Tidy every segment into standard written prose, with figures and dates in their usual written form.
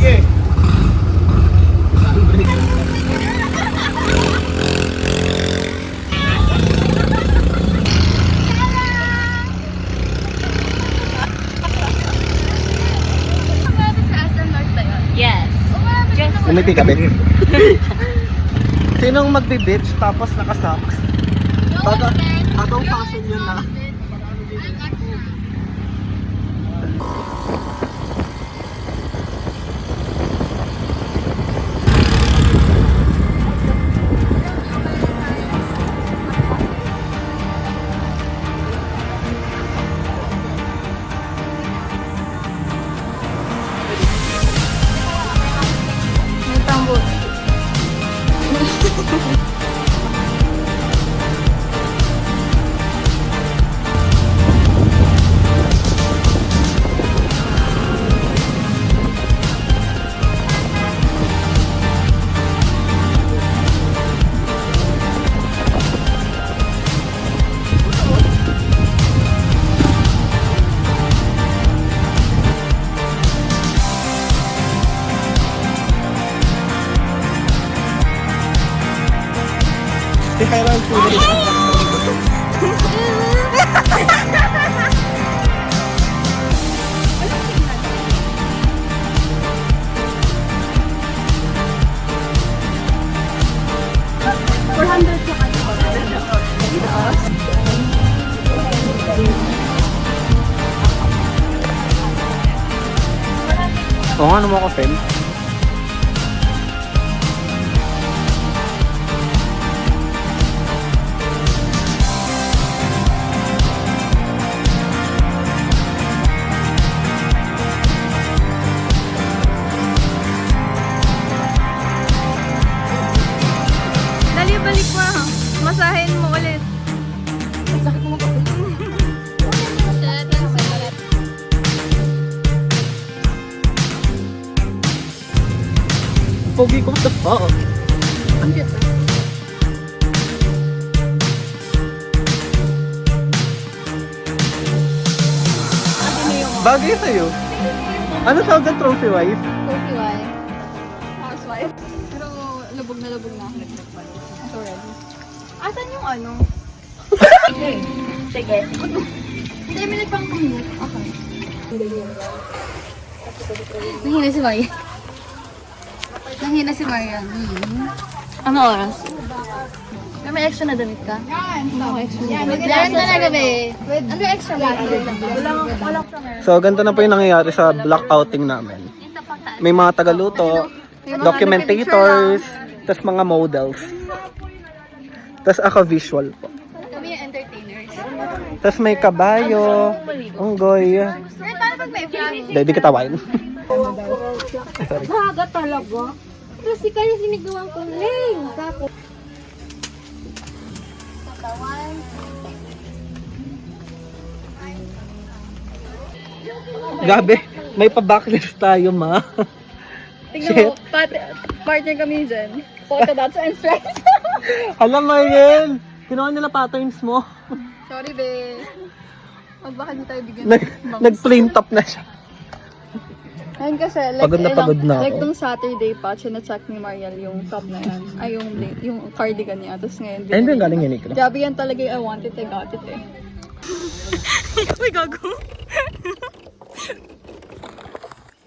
Sige. Yes. Umiti ka, Ben. Sinong magbe-beach tapos naka-socks? Bagong fashion yun na. May tambot. Si Kailan Sulit. Oo nga, ano mo ako, Fen? Dali, balik mo. Masahin mo ulit. Sakit mo ko. Pogi ko sa pa. Ang cute. Bagay sa'yo. Ano tawag ang trophy wife? Trophy wife. Housewife. Pero lubog na ako. Sorry. Asan yung ano? Sige. Hindi, may nagpang-commute. Okay. Nahina si Maria. Nahina si Maria. Ano oras? May extra na damit ka? Ano extra na damit? Meron ka na gabi. Ano extra ba? Walang So, ganito na po yung nangyayari sa block outing namin. May mga tagaluto, documentators, tas mga models. Tas ako visual po. Kami yung entertainers. Tas may kabayo, unggoy. Pero paano pag may flash? Hindi kita wine. Baga talaga. Kasi kaya sinigawang kuling. Tapos. Gabi, may pa-backlist tayo, ma. Tingnan mo, partner kami dyan. Photo dots and stripes. Alam mo yun, kinuha nila patterns mo. Sorry, be. Baka di tayo bigyan Nag-plain top na siya. Ayun kasi, like, Pagod na pagod na like ako. tong Saturday pa, na-check ni Mariel yung top na yan. Ay, yung cardigan niya. Tapos ngayon, Ayun ba yung galing yan, Nikro? Grabe yan talaga yung I want it, I got it eh. May gago.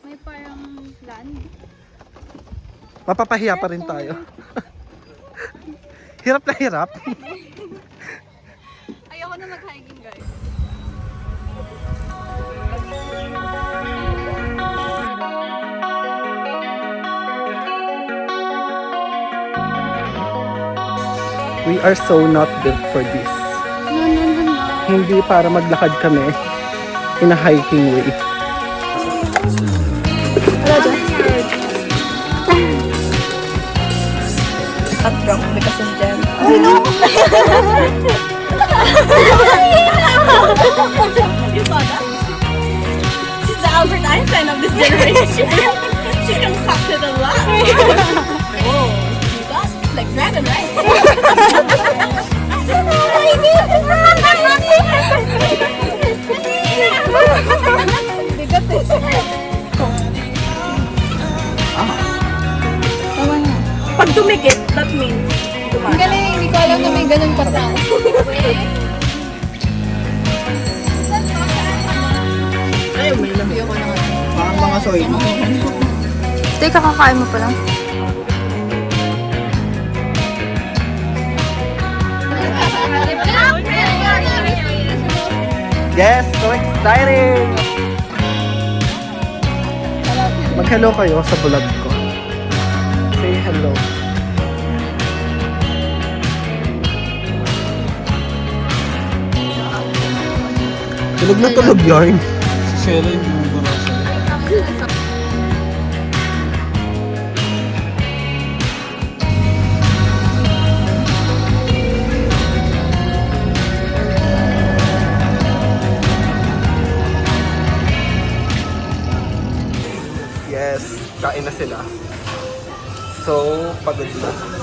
May parang land. Mapapahiya pa rin tayo. Hirap na hirap. Ayoko na mag-hiking, guys. We are so not built for this. No. Hindi para maglakad kami in a hiking way. At drunk because of them. I know! You saw that? She's the Albert Einstein of this generation. She concocted a lot. Whoa, you got like dragon, right? Bigat eh. ganun pa tao. Ay, may lamig. Parang mga soy. Teka, kakain mo pa lang. Yes, so exciting! Mag-hello kayo sa vlog ko. Say hello. Tulog na tulog yarn. Sela yung bumubura sa'yo. Yes, kain na sila. So, pagod na.